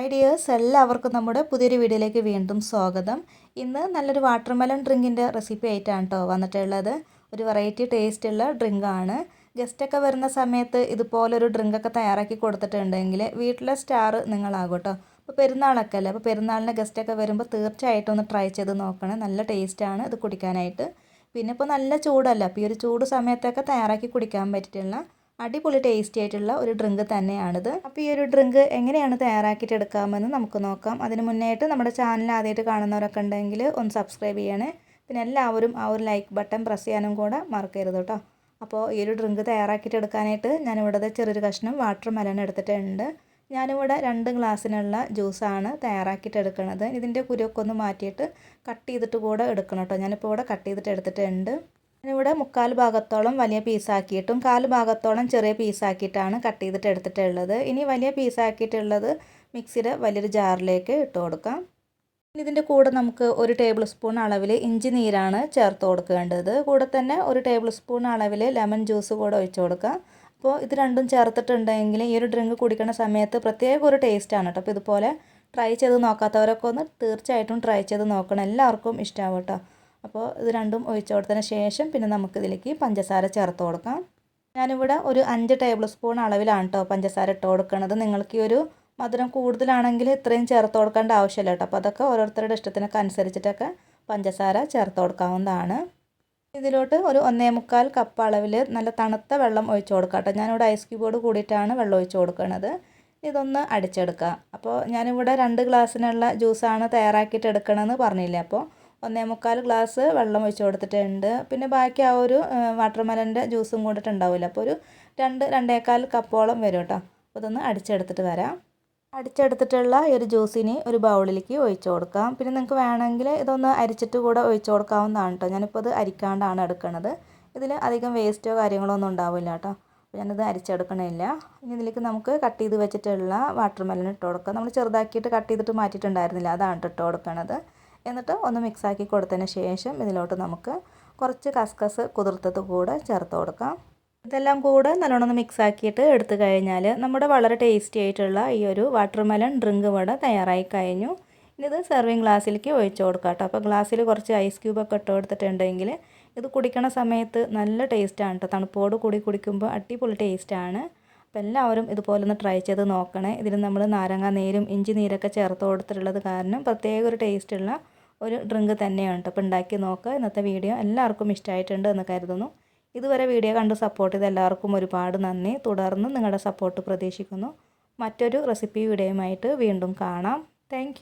Hi dears, എല്ലാവർക്കും നമ്മുടെ പുതിയൊരു വീഡിയോയിലേക്ക് വീണ്ടും സ്വാഗതം. ഇന്ന് നല്ലൊരു വാട്ടർമെലൺ ഡ്രിങ്കിൻ്റെ റെസിപ്പി ആയിട്ടാണ് കേട്ടോ വന്നിട്ടുള്ളത്. ഒരു വെറൈറ്റി ടേസ്റ്റുള്ള ഡ്രിങ്കാണ്. ഗസ്റ്റൊക്കെ വരുന്ന സമയത്ത് ഇതുപോലൊരു ഡ്രിങ്കൊക്കെ തയ്യാറാക്കി കൊടുത്തിട്ടുണ്ടെങ്കിൽ വീട്ടിലെ സ്റ്റാർ നിങ്ങളാകും കേട്ടോ. അപ്പോൾ പെരുന്നാളൊക്കെ അല്ലേ, അപ്പോൾ പെരുന്നാളിന് ഗസ്റ്റൊക്കെ വരുമ്പോൾ തീർച്ചയായിട്ടും ഒന്ന് ട്രൈ ചെയ്ത് നോക്കണം. നല്ല ടേസ്റ്റാണ് ഇത് കുടിക്കാനായിട്ട്. പിന്നെ ഇപ്പോൾ നല്ല ചൂടല്ല, അപ്പോൾ ഈ ഒരു ചൂട് സമയത്തൊക്കെ തയ്യാറാക്കി കുടിക്കാൻ പറ്റിയിട്ടുള്ള അടിപൊളി ടേസ്റ്റി ആയിട്ടുള്ള ഒരു ഡ്രിങ്ക് തന്നെയാണിത്. അപ്പോൾ ഈ ഒരു ഡ്രിങ്ക് എങ്ങനെയാണ് തയ്യാറാക്കിയിട്ട് എടുക്കാമെന്ന് നമുക്ക് നോക്കാം. അതിന് മുന്നേയായിട്ട് നമ്മുടെ ചാനൽ ആദ്യമായിട്ട് കാണുന്നവരൊക്കെ ഉണ്ടെങ്കിൽ ഒന്ന് സബ്സ്ക്രൈബ് ചെയ്യണേ. പിന്നെ എല്ലാവരും ആ ഒരു ലൈക്ക് ബട്ടൺ പ്രസ് ചെയ്യാനും കൂടെ മറക്കരുത് കേട്ടോ. അപ്പോൾ ഈ ഒരു ഡ്രിങ്ക് തയ്യാറാക്കിയിട്ട് എടുക്കാനായിട്ട് ഞാനിവിടെ ചെറിയൊരു കഷ്ണം വാട്ടർമെലൺ എടുത്തിട്ടുണ്ട്. ഞാനിവിടെ 2 ഗ്ലാസ്സിനുള്ള ജ്യൂസാണ് തയ്യാറാക്കിയിട്ട് എടുക്കുന്നത്. ഇതിൻ്റെ കുരുവൊക്കെ ഒന്ന് മാറ്റിയിട്ട് കട്ട് ചെയ്തിട്ട് കൂടെ എടുക്കണം കേട്ടോ. ഞാനിപ്പോൾ ഇവിടെ കട്ട് ചെയ്തിട്ട് എടുത്തിട്ടുണ്ട്. ഞാനിവിടെ 3/4 ഭാഗത്തോളം വലിയ പീസാക്കിയിട്ടും 1/4 ഭാഗത്തോളം ചെറിയ പീസാക്കിയിട്ടാണ് കട്ട് ചെയ്തിട്ട് എടുത്തിട്ടുള്ളത്. ഇനി വലിയ പീസാക്കിയിട്ടുള്ളത് മിക്സിയുടെ വലിയൊരു ജാറിലേക്ക് ഇട്ട് കൊടുക്കാം. ഇനി ഇതിൻ്റെ കൂടെ നമുക്ക് 1 ടേബിൾ സ്പൂൺ അളവിൽ ഇഞ്ചി നീരാണ് ചേർത്ത് കൊടുക്കേണ്ടത്. കൂടെ തന്നെ 1 ടേബിൾ സ്പൂൺ അളവിൽ ലെമൺ ജ്യൂസ് കൂടെ ഒഴിച്ച് കൊടുക്കാം. അപ്പോൾ ഇത് രണ്ടും ചേർത്തിട്ടുണ്ടെങ്കിൽ ഈ ഒരു ഡ്രിങ്ക് കുടിക്കുന്ന സമയത്ത് പ്രത്യേക ഒരു ടേസ്റ്റാണ് കേട്ടോ. അപ്പോൾ ഇതുപോലെ ട്രൈ ചെയ്ത് നോക്കാത്തവരൊക്കെ ഒന്ന് തീർച്ചയായിട്ടും ട്രൈ ചെയ്ത് നോക്കണം. എല്ലാവർക്കും ഇഷ്ടമാവും കേട്ടോ. അപ്പോൾ ഇത് രണ്ടും ഒഴിച്ച് കൊടുത്തതിന് ശേഷം പിന്നെ നമുക്കിതിലേക്ക് പഞ്ചസാര ചേർത്ത് കൊടുക്കാം. ഞാനിവിടെ ഒരു 5 ടേബിൾ സ്പൂൺ അളവിലാണ് കേട്ടോ പഞ്ചസാര ഇട്ട് കൊടുക്കുന്നത്. നിങ്ങൾക്ക് ഈ ഒരു മധുരം കൂടുതലാണെങ്കിൽ ഇത്രയും ചേർത്ത് കൊടുക്കേണ്ട ആവശ്യമില്ല കേട്ടോ. അപ്പോൾ അതൊക്കെ ഓരോരുത്തരുടെ ഇഷ്ടത്തിനൊക്കെ അനുസരിച്ചിട്ടൊക്കെ പഞ്ചസാര ചേർത്ത് കൊടുക്കാവുന്നതാണ്. ഇതിലോട്ട് ഒരു 1.25 കപ്പ് അളവിൽ നല്ല തണുത്ത വെള്ളം ഒഴിച്ച് കൊടുക്കാം കേട്ടോ. ഞാനിവിടെ ഐസ് ക്യൂബോട് കൂടിയിട്ടാണ് വെള്ളം ഒഴിച്ച് കൊടുക്കുന്നത്. ഇതൊന്ന് അടിച്ചെടുക്കുക. അപ്പോൾ ഞാനിവിടെ 2 ഗ്ലാസ്സിനുള്ള ജ്യൂസാണ് തയ്യാറാക്കിയിട്ട് എടുക്കണമെന്ന് പറഞ്ഞില്ലേ. അപ്പോൾ 1.25 ഗ്ലാസ് വെള്ളം ഒഴിച്ച് കൊടുത്തിട്ടുണ്ട്. പിന്നെ ബാക്കി ആ ഒരു വാട്ടർമെലൻ്റെ ജ്യൂസും കൂടിയിട്ടുണ്ടാവില്ല. അപ്പോൾ ഒരു 2-2.25 കപ്പോളം വരും കേട്ടോ. അപ്പോൾ ഇതൊന്ന് അടിച്ചെടുത്തിട്ട് വരാം. അടിച്ചെടുത്തിട്ടുള്ള ഈ ഒരു ജ്യൂസിന് ഒരു ബൗളിലേക്ക് ഒഴിച്ച് കൊടുക്കാം. പിന്നെ നിങ്ങൾക്ക് വേണമെങ്കിൽ ഇതൊന്ന് അരിച്ചിട്ട് കൂടെ ഒഴിച്ച് കൊടുക്കാവുന്നതാണ് കേട്ടോ. ഞാനിപ്പോൾ ഇത് അരിക്കാണ്ടാണ് എടുക്കുന്നത്. ഇതിൽ അധികം വേസ്റ്റോ കാര്യങ്ങളോ ഒന്നും ഉണ്ടാവില്ല കേട്ടോ. അപ്പോൾ ഞാനിത് അരിച്ചെടുക്കണില്ല. ഇനി ഇതിലേക്ക് നമുക്ക് കട്ട് ചെയ്ത് വെച്ചിട്ടുള്ള വാട്ടർമെലൺ ഇട്ട് കൊടുക്കാം. നമ്മൾ ചെറുതാക്കിയിട്ട് കട്ട് ചെയ്തിട്ട് മാറ്റിയിട്ടുണ്ടായിരുന്നില്ല, അതാണ് ഇട്ട് കൊടുക്കുന്നത്. എന്നിട്ട് ഒന്ന് മിക്സാക്കി കൊടുത്തതിന് ശേഷം ഇതിലോട്ട് നമുക്ക് കുറച്ച് കസ്കസ് കുതിർത്തത് കൂടെ ചേർത്ത് കൊടുക്കാം. ഇതെല്ലാം കൂടെ നല്ലോണം ഒന്ന് മിക്സാക്കിയിട്ട് എടുത്തു കഴിഞ്ഞാൽ നമ്മുടെ വളരെ ടേസ്റ്റി ആയിട്ടുള്ള ഈ ഒരു വാട്ടർമെലൺ ഡ്രിങ്ക് ഇവിടെ തയ്യാറായി കഴിഞ്ഞു. ഇനി ഇത് സെർവിങ് ഗ്ലാസ്സിലേക്ക് ഒഴിച്ച് കൊടുക്കാം കേട്ടോ. അപ്പോൾ ഗ്ലാസ്സിൽ കുറച്ച് ഐസ് ക്യൂബൊക്കെ ഇട്ട് കൊടുത്തിട്ടുണ്ടെങ്കിൽ ഇത് കുടിക്കണ സമയത്ത് നല്ല ടേസ്റ്റാണ് കേട്ടോ. തണുപ്പോട് കൂടി കുടിക്കുമ്പോൾ അടിപൊളി ടേസ്റ്റാണ്. അപ്പോൾ എല്ലാവരും ഇതുപോലെ ഒന്ന് ട്രൈ ചെയ്ത് നോക്കണേ. ഇതിൽ നമ്മൾ നാരങ്ങ നീരും ഇഞ്ചി നീരൊക്കെ ചേർത്ത് കൊടുത്തിട്ടുള്ളത് കാരണം പ്രത്യേക ഒരു ടേസ്റ്റുള്ള ഒരു ഡ്രിങ്ക് തന്നെയാണ് കേട്ടോ. അപ്പോൾ ഉണ്ടാക്കി നോക്കുക. ഇന്നത്തെ വീഡിയോ എല്ലാവർക്കും ഇഷ്ടമായിട്ടുണ്ട് എന്ന് കരുതുന്നു. ഇതുവരെ വീഡിയോ കണ്ട് സപ്പോർട്ട് ചെയ്ത എല്ലാവർക്കും ഒരുപാട് നന്ദി. തുടർന്ന് നിങ്ങളുടെ സപ്പോർട്ട് പ്രതീക്ഷിക്കുന്നു. മറ്റൊരു റെസിപ്പി വീഡിയോയുമായിട്ട് വീണ്ടും കാണാം. താങ്ക്